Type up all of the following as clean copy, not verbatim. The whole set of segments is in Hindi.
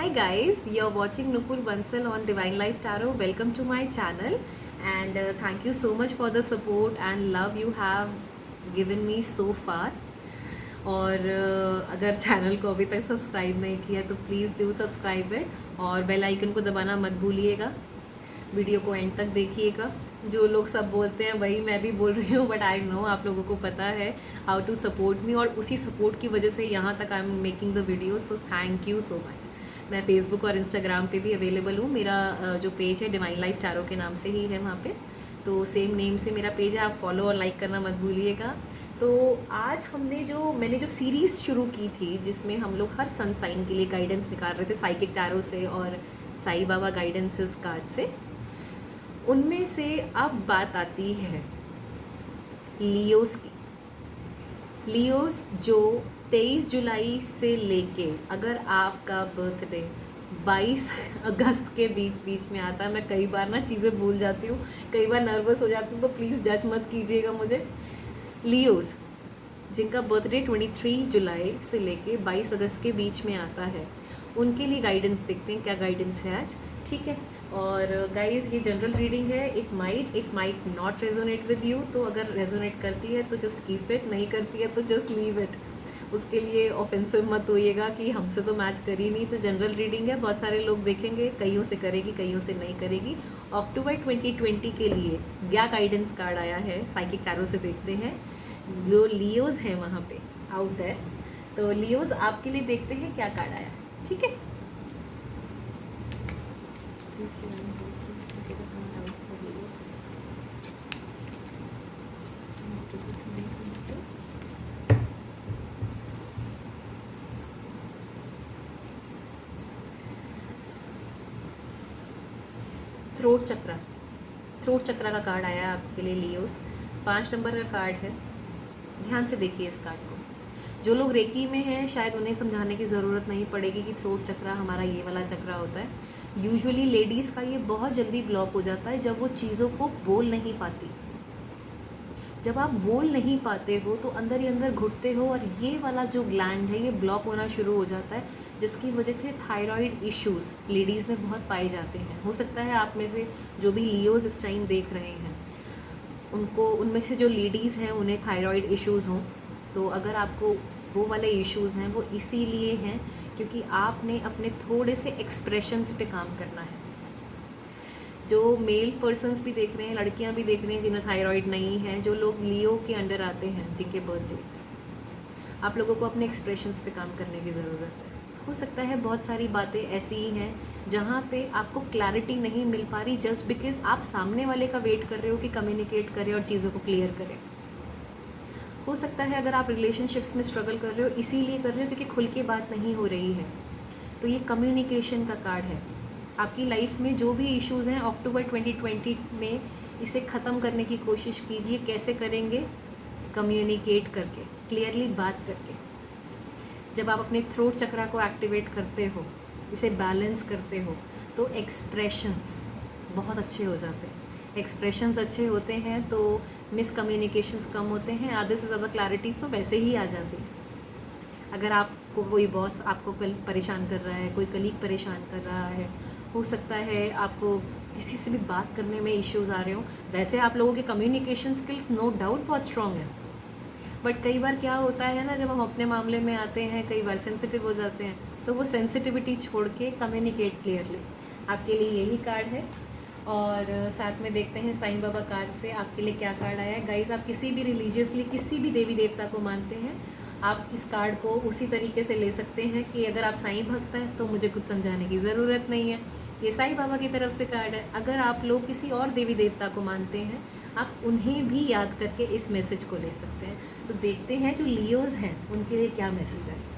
Hi guys, you're watching Nupur Bansal on Divine Life Tarot. Welcome to my channel and thank you so much for the support and love you have given me so far. और अगर चैनल को अभी तक सब्सक्राइब नहीं किया तो प्लीज़ डू सब्सक्राइब इट और बेल आइकन को दबाना मत भूलिएगा। वीडियो को एंड तक देखिएगा। जो लोग सब बोलते हैं वही मैं भी बोल रही हूँ, बट आई नो आप लोगों को पता है हाउ टू सपोर्ट मी और उसी सपोर्ट की वजह से यहाँ तक I am making the video, so thank you so much. मैं फेसबुक और इंस्टाग्राम पे भी अवेलेबल हूँ। मेरा जो पेज है डिवाइन लाइफ टैरो के नाम से ही है वहाँ पे, तो सेम नेम से मेरा पेज है, आप फॉलो और लाइक करना मत भूलिएगा। तो आज मैंने जो सीरीज़ शुरू की थी जिसमें हम लोग हर सन साइन के लिए गाइडेंस निकाल रहे थे साइकिक टैरो से और साईं बाबा गाइडेंसेस कार्ड से, उनमें से अब बात आती है लियोस की। लियोस जो 23 जुलाई से लेके, अगर आपका बर्थडे 22 अगस्त के बीच में आता है, मैं कई बार ना चीज़ें भूल जाती हूँ, कई बार नर्वस हो जाती हूँ, तो प्लीज़ जज मत कीजिएगा मुझे। लियोस जिनका बर्थडे 23 जुलाई से लेके 22 अगस्त के बीच में आता है, उनके लिए गाइडेंस देखते हैं क्या गाइडेंस है आज, ठीक है। और गाइस ये जनरल रीडिंग है, it might not resonate with you, तो अगर रेजोनेट करती है तो जस्ट कीप इट, नहीं करती है तो जस्ट लीव इट। उसके लिए ऑफेंसिव मत होइएगा कि हमसे तो मैच कर ही नहीं। तो जनरल रीडिंग है, बहुत सारे लोग देखेंगे, कईयों से करेगी कईयों से नहीं करेगी। अक्टूबर 2020 के लिए क्या गाइडेंस कार्ड आया है साइकिक टैरो से देखते हैं। जो लियोज हैं वहाँ पे आउट देयर, तो लियोज आपके लिए देखते हैं क्या कार्ड आया, ठीक है। थ्रोट चक्रा का कार्ड आया है आपके लिए लियोस। 5 नंबर का कार्ड है, ध्यान से देखिए इस कार्ड को। जो लोग रेकी में हैं शायद उन्हें समझाने की ज़रूरत नहीं पड़ेगी कि थ्रोट चक्रा हमारा ये वाला चक्रा होता है। यूजुअली लेडीज़ का ये बहुत जल्दी ब्लॉक हो जाता है जब वो चीज़ों को बोल नहीं पाती। जब आप बोल नहीं पाते हो तो अंदर ही अंदर घुटते हो और ये वाला जो ग्लैंड है ये ब्लॉक होना शुरू हो जाता है, जिसकी वजह से थायराइड इश्यूज़ लेडीज़ में बहुत पाए जाते हैं। हो सकता है आप में से जो भी लियोज इस टाइम देख रहे हैं उनमें से जो लेडीज़ हैं उन्हें थायराइड इश्यूज़ हों, तो अगर आपको वो वाले इश्यूज़ हैं वो इसीलिए हैं क्योंकि आपने अपने थोड़े से एक्सप्रेशंस पे काम करना है। जो मेल पर्सन्स भी देख रहे हैं, लड़कियां भी देख रही हैं जिन्हें थायराइड नहीं है, जो लोग लियो के अंडर आते हैं जिनके बर्थ डेट्स, आप लोगों को अपने एक्सप्रेशंस पे काम करने की ज़रूरत है। हो सकता है बहुत सारी बातें ऐसी ही हैं जहाँ पे आपको क्लैरिटी नहीं मिल पा रही जस्ट बिकॉज आप सामने वाले का वेट कर रहे हो कि कम्युनिकेट करे और चीज़ों को क्लियर करे। हो सकता है अगर आप रिलेशनशिप्स में स्ट्रगल कर रहे हो इसीलिए कर रहे हो क्योंकि खुल के बात नहीं हो रही है, तो ये कम्युनिकेशन का कार्ड है। आपकी लाइफ में जो भी इश्यूज़ हैं अक्टूबर 2020 में इसे ख़त्म करने की कोशिश कीजिए। कैसे करेंगे? कम्युनिकेट करके, क्लियरली बात करके। जब आप अपने थ्रोट चक्रा को एक्टिवेट करते हो, इसे बैलेंस करते हो, तो एक्सप्रेशंस बहुत अच्छे हो जाते हैं। एक्सप्रेशंस अच्छे होते हैं तो मिसकम्युनिकेशंस कम होते हैं, आधे से ज़्यादा क्लैरिटी तो वैसे ही आ जाती है। अगर आपको कोई बॉस आपको परेशान कर रहा है, कोई कलीग परेशान कर रहा है, हो सकता है आपको किसी से भी बात करने में इश्यूज़ आ रहे हो। वैसे आप लोगों के कम्युनिकेशन स्किल्स नो डाउट बहुत स्ट्रॉन्ग है, बट कई बार क्या होता है ना, जब हम अपने मामले में आते हैं कई बार सेंसिटिव हो जाते हैं, तो वो सेंसिटिविटी छोड़ के कम्युनिकेट क्लियरली। आपके लिए यही कार्ड है। और साथ में देखते हैं साईं बाबा कार्ड से आपके लिए क्या कार्ड आया है। गाइस, आप किसी भी रिलीजियसली किसी भी देवी देवता को मानते हैं, आप इस कार्ड को उसी तरीके से ले सकते हैं कि अगर आप साईं भक्त हैं तो मुझे कुछ समझाने की ज़रूरत नहीं है, ये साईं बाबा की तरफ से कार्ड है। अगर आप लोग किसी और देवी देवता को मानते हैं, आप उन्हें भी याद करके इस मैसेज को ले सकते हैं। तो देखते हैं जो लियोज हैं उनके लिए क्या मैसेज है।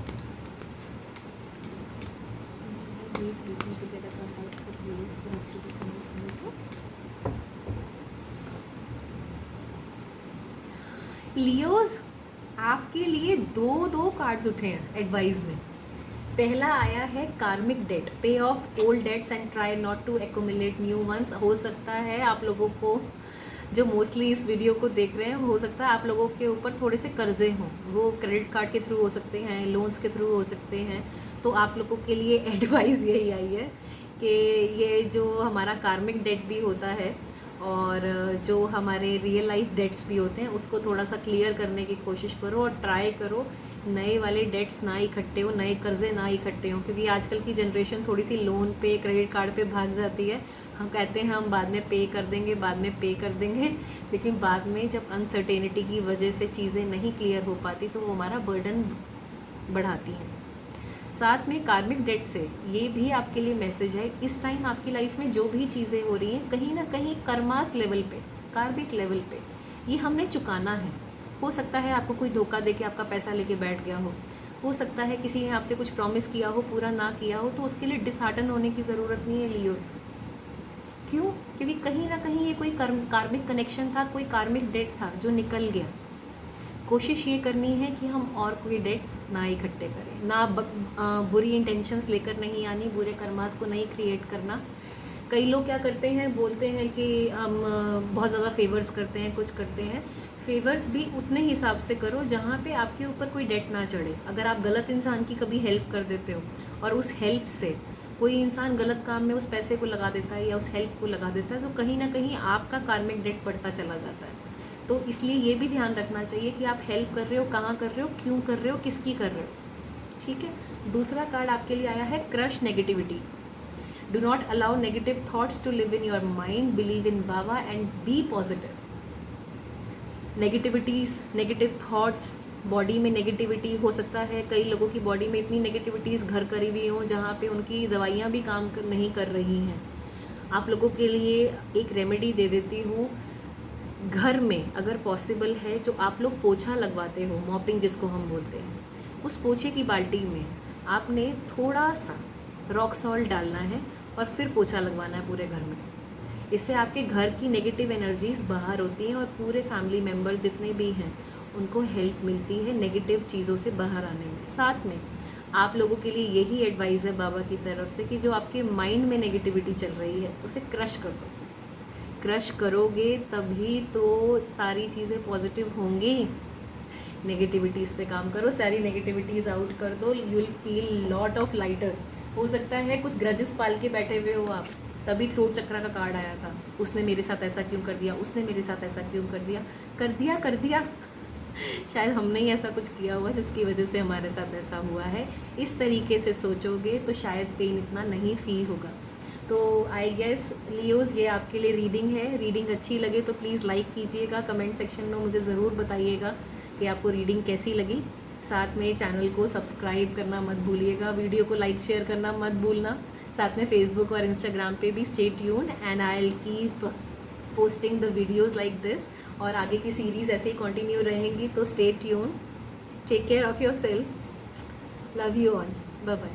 लियोज आपके लिए दो कार्ड्स उठे हैं एडवाइस में। पहला आया है karmic debt, pay off old debts and try not to accumulate new ones. हो सकता है आप लोगों को जो मोस्टली इस वीडियो को देख रहे हैं, हो सकता है आप लोगों के ऊपर थोड़े से कर्जे हों, वो क्रेडिट कार्ड के थ्रू हो सकते हैं, लोन्स के थ्रू हो सकते हैं। तो आप लोगों के लिए एडवाइस यही आई है कि ये जो हमारा कार्मिक डेट भी होता है और जो हमारे रियल लाइफ डेट्स भी होते हैं उसको थोड़ा सा क्लियर करने की कोशिश करो और ट्राई करो नए वाले डेट्स ना इकट्ठे हो, नए कर्जे ना इकट्ठे हो, क्योंकि आजकल की जनरेशन थोड़ी सी लोन पे, क्रेडिट कार्ड पे भाग जाती है। हम कहते हैं हम बाद में पे कर देंगे, बाद में पे कर देंगे, लेकिन बाद में जब अनसर्टेनिटी की वजह से चीज़ें नहीं क्लियर हो पाती तो वो हमारा बर्डन बढ़ाती हैं। साथ में कार्मिक डेट से ये भी आपके लिए मैसेज है, इस टाइम आपकी लाइफ में जो भी चीज़ें हो रही हैं कहीं ना कहीं कर्मास लेवल पे, कार्मिक लेवल पे ये हमने चुकाना है। हो सकता है आपको कोई धोखा दे के आपका पैसा लेके बैठ गया हो सकता है किसी ने आपसे कुछ प्रॉमिस किया हो, पूरा ना किया हो, तो उसके लिए डिसहार्टन होने की ज़रूरत नहीं है लियोस। क्यों? क्योंकि कहीं ना कहीं ये कोई कार्मिक कनेक्शन था, कोई कार्मिक डेट था जो निकल गया। कोशिश ये करनी है कि हम और कोई डेट्स ना इकट्ठे करें, ना बुरी इंटेंशंस लेकर नहीं आनी, बुरे कर्मास को नहीं क्रिएट करना। कई लोग क्या करते हैं, बोलते हैं कि हम बहुत ज़्यादा फेवर्स करते हैं, कुछ करते हैं। फेवर्स भी उतने हिसाब से करो जहाँ पे आपके ऊपर कोई डेट ना चढ़े। अगर आप गलत इंसान की कभी हेल्प कर देते हो और उस हेल्प से कोई इंसान गलत काम में उस पैसे को लगा देता है या उस हेल्प को लगा देता है, तो कहीं ना कहीं आपका कार्मिक डेट बढ़ता चला जाता है। तो इसलिए ये भी ध्यान रखना चाहिए कि आप हेल्प कर रहे हो, कहाँ कर रहे हो, क्यों कर रहे हो, किसकी कर रहे हो। ठीक है। दूसरा कार्ड आपके लिए आया है crush negativity. Do not allow negative thoughts to live in your mind, believe in Baba and be positive. Negativities, negative thoughts, body में नेगेटिविटी हो सकता है, कई लोगों की बॉडी में इतनी नेगेटिविटीज़ घर करी हुई हों जहाँ पे उनकी दवाइयाँ भी काम नहीं कर रही हैं। आप लोगों के लिए एक रेमेडी दे देती हूँ। घर में अगर पॉसिबल है, जो आप लोग पोछा लगवाते हो, मॉपिंग जिसको हम बोलते हैं, उस पोछे की बाल्टी में आपने थोड़ा सा रॉक सॉल्ट डालना है और फिर पोछा लगवाना है पूरे घर में। इससे आपके घर की नेगेटिव एनर्जीज़ बाहर होती हैं और पूरे फैमिली मेम्बर्स जितने भी हैं उनको हेल्प मिलती है नेगेटिव चीज़ों से बाहर आने में। साथ में आप लोगों के लिए यही एडवाइस है बाबा की तरफ से कि जो आपके माइंड में नेगेटिविटी चल रही है उसे क्रश कर दो। क्रश करोगे तभी तो सारी चीज़ें पॉजिटिव होंगी। नेगेटिविटीज़ पे काम करो, सारी नेगेटिविटीज़ आउट कर दो, you will feel lot of lighter. हो सकता है कुछ ग्रजेस पाल के बैठे हुए हो आप, तभी थ्रोट चक्रा का कार्ड आया था। उसने मेरे साथ ऐसा क्यों कर दिया, उसने मेरे साथ ऐसा क्यों कर दिया शायद हमने ही ऐसा कुछ किया हुआ जिसकी वजह से हमारे साथ ऐसा हुआ है। इस तरीके से सोचोगे तो शायद पेन इतना नहीं फील होगा। तो आई गेस लियोज़ ये आपके लिए रीडिंग है। रीडिंग अच्छी लगे तो प्लीज़ लाइक कीजिएगा, कमेंट सेक्शन में मुझे ज़रूर बताइएगा कि आपको रीडिंग कैसी लगी। साथ में चैनल को सब्सक्राइब करना मत भूलिएगा, वीडियो को लाइक शेयर करना मत भूलना। साथ में फेसबुक और इंस्टाग्राम पे भी stay tuned and I will keep posting the videos like this. और आगे की सीरीज़ ऐसे ही कंटिन्यू रहेंगी, तो stay tuned. Take care of your self. Love you all. Bye bye.